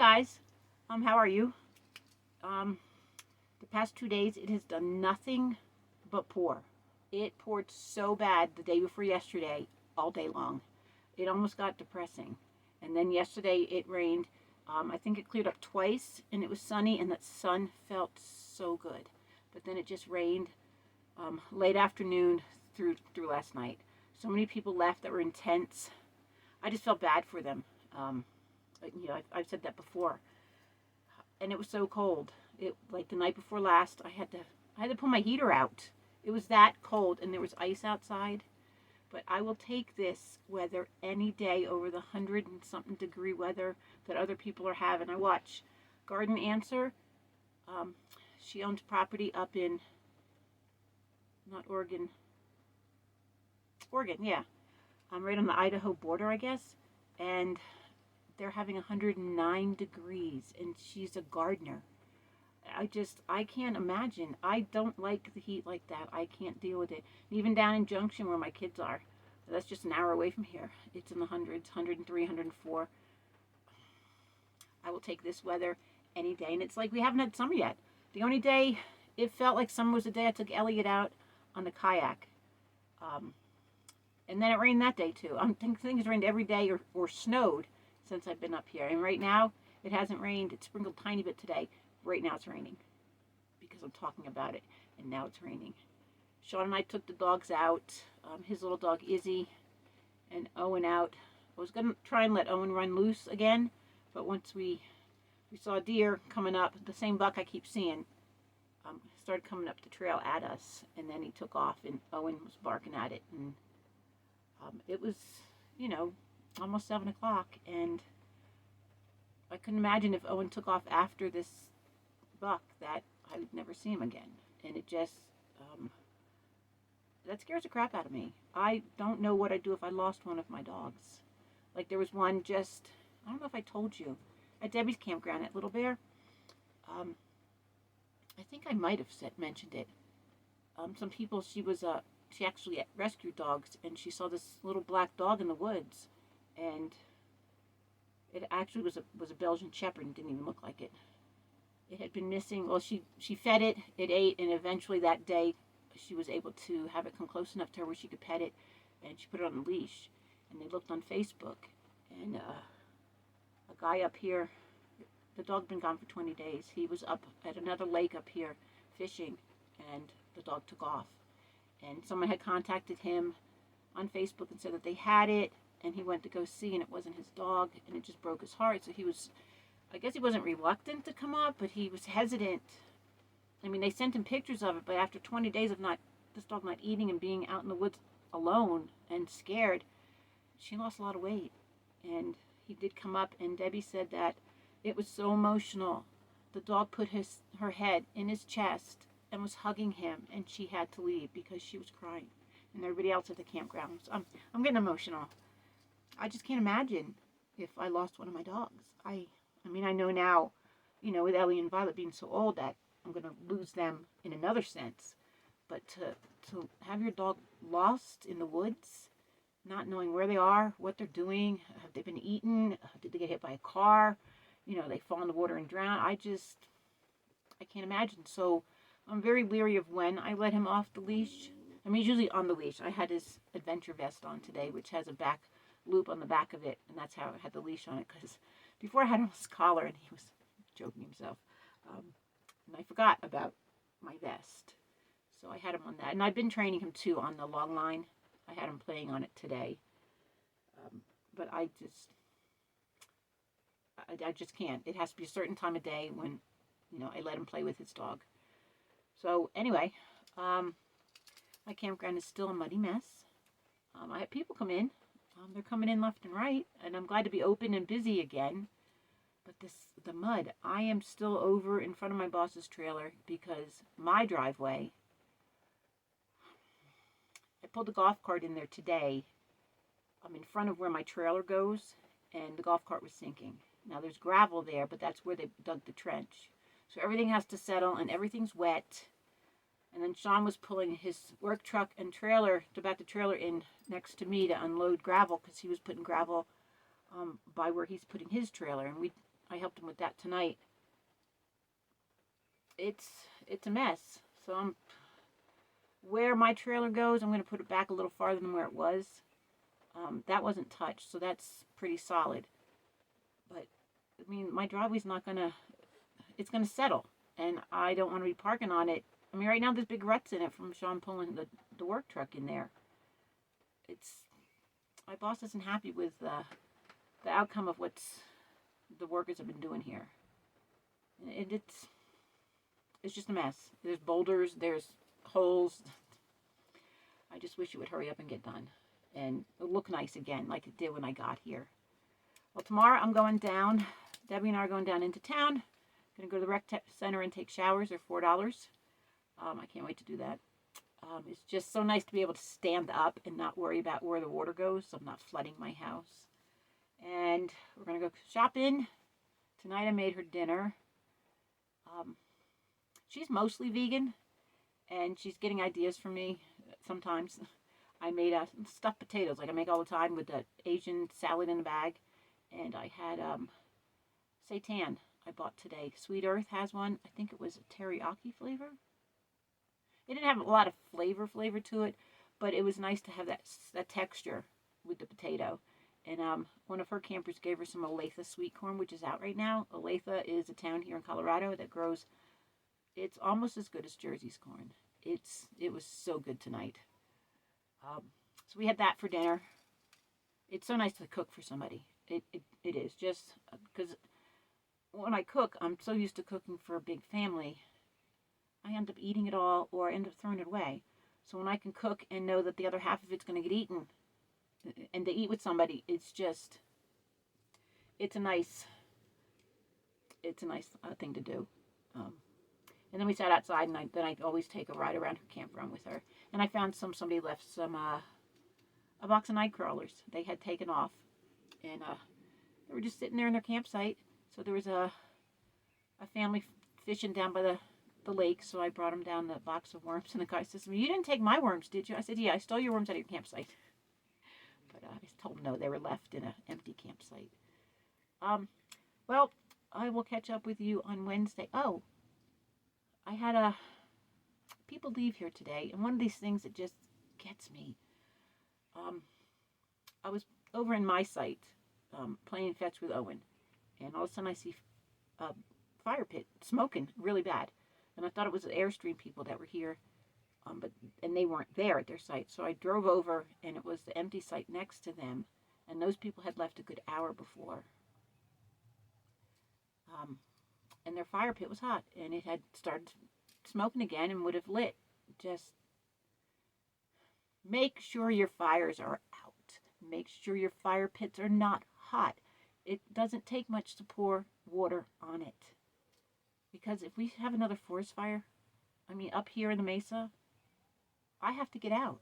guys, how are you? Um, the past 2 days it has done nothing but pour. It poured so bad the day before yesterday, all day long. It almost got depressing. And then yesterday it rained. I think it cleared up twice, and it was sunny, and that sun felt so good. But then it just rained late afternoon through last night. So many people left that were in tents. I just felt bad for them. I've said that before, and it was so cold. It like the night before last, I had to pull my heater out. It was that cold, and there was ice outside. But I will take this weather any day over the 100 and something degree weather that other people are having. I watch Garden Answer. She owns property up in not Oregon. Oregon, yeah. I'm right on the Idaho border, I guess, and they're having 109 degrees, and she's a gardener. I can't imagine. I don't like the heat like that. I can't deal with it. And even down in Junction where my kids are, that's just an hour away from here. It's in the hundreds, 103, 104. I will take this weather any day. And it's like we haven't had summer yet. The only day it felt like summer was the day I took Elliot out on the kayak. And then it rained that day too. I think it's rained every day or snowed since I've been up here. And right now it hasn't rained. It sprinkled a tiny bit today. Right now it's raining because I'm talking about it, and now it's raining. Sean and I took the dogs out, his little dog Izzy and Owen out. I was going to try and let Owen run loose again, but once we saw a deer coming up, the same buck I keep seeing, started coming up the trail at us, and then he took off, and Owen was barking at it, and it was, almost 7 o'clock, and I couldn't imagine if Owen took off after this buck that I would never see him again. And it just, that scares the crap out of me. I don't know what I'd do if I lost one of my dogs. Like there was one just, I don't know if I told you, at Debbie's campground at Little Bear. I think I might have mentioned it. Some people, she actually rescued dogs, and she saw this little black dog in the woods, and it actually was a Belgian Shepherd and didn't even look like it. It had been missing. Well, she fed it, it ate, and eventually that day she was able to have it come close enough to her where she could pet it, and she put it on a leash. And they looked on Facebook, and a guy up here, the dog had been gone for 20 days. He was up at another lake up here fishing, and the dog took off. And someone had contacted him on Facebook and said that they had it, and he went to go see, and it wasn't his dog, and it just broke his heart. So I guess he wasn't reluctant to come up, but he was hesitant. I mean, they sent him pictures of it, but after 20 days of this dog not eating and being out in the woods alone and scared, she lost a lot of weight. And he did come up, and Debbie said that it was so emotional. The dog put her head in his chest and was hugging him, and she had to leave because she was crying. And everybody else at the campground. So I'm getting emotional. I just can't imagine if I lost one of my dogs. I mean, I know now, with Ellie and Violet being so old that I'm going to lose them in another sense. But to have your dog lost in the woods, not knowing where they are, what they're doing, have they been eaten, did they get hit by a car, they fall in the water and drown, I can't imagine. So I'm very leery of when I let him off the leash. I mean, he's usually on the leash. I had his adventure vest on today, which has a back loop on the back of it, and that's how I had the leash on it, because before I had him on his collar, and he was choking himself, and I forgot about my vest, so I had him on that. And I've been training him too on the long line. I had him playing on it today, but I just can't. It has to be a certain time of day when I let him play with his dog. So anyway, my campground is still a muddy mess. I have people come in. They're coming in left and right, and I'm glad to be open and busy again. But the mud, I am still over in front of my boss's trailer because my driveway, I pulled the golf cart in there today. I'm in front of where my trailer goes, and the golf cart was sinking. Now there's gravel there, but that's where they dug the trench. So everything has to settle, and everything's wet. And then Sean was pulling his work truck and trailer to back the trailer in next to me to unload gravel because he was putting gravel by where he's putting his trailer. And I helped him with that tonight. It's a mess. So where my trailer goes, I'm going to put it back a little farther than where it was. That wasn't touched, so that's pretty solid. But I mean, my driveway's not gonna. It's gonna settle, and I don't want to be parking on it. I mean, right now there's big ruts in it from Sean pulling the work truck in there. It's my boss isn't happy with the outcome of what's the workers have been doing here. And it's just a mess. There's boulders, there's holes. I just wish it would hurry up and get done and look nice again like it did when I got here. Well, tomorrow I'm going down. Debbie and I are going down into town. Going to go to the rec center and take showers. They're $4. I can't wait to do that. It's just so nice to be able to stand up and not worry about where the water goes, so I'm not flooding my house. And we're going to go shopping. Tonight I made her dinner. She's mostly vegan, and she's getting ideas from me sometimes. I made stuffed potatoes, like I make all the time, with the Asian salad in a bag. And I had seitan I bought today. Sweet Earth has one. I think it was a teriyaki flavor. It didn't have a lot of flavor to it, but it was nice to have that texture with the potato. And one of her campers gave her some Olathe sweet corn, which is out right now. Olathe is a town here in Colorado that grows. It's almost as good as Jersey's corn. It was so good tonight. So we had that for dinner. It's so nice to cook for somebody. It is, just because when I cook, I'm so used to cooking for a big family, I end up eating it all or end up throwing it away. So when I can cook and know that the other half of it's going to get eaten, and to eat with somebody, it's a nice thing to do. And then we sat outside, and then I always take a ride around her campground with her. And I found somebody left a box of night crawlers. They had taken off, and they were just sitting there in their campsite. So there was a family fishing down by the lake, so I brought them down the box of worms, and the guy says to me, "You didn't take my worms, did you?" I said, "Yeah, I stole your worms out of your campsite." But I told him no, they were left in an empty campsite. Well, I will catch up with you on Wednesday. Oh, I had people leave here today, and one of these things that just gets me. I was over in my site playing fetch with Owen, and all of a sudden I see a fire pit smoking really bad, and I thought it was the Airstream people that were here, and they weren't there at their site. So I drove over, and it was the empty site next to them, and those people had left a good hour before. And their fire pit was hot, and it had started smoking again and would have lit. Just make sure your fires are out. Make sure your fire pits are not hot. It doesn't take much to pour water on it. Because if we have another forest fire, I mean, up here in the mesa, I have to get out.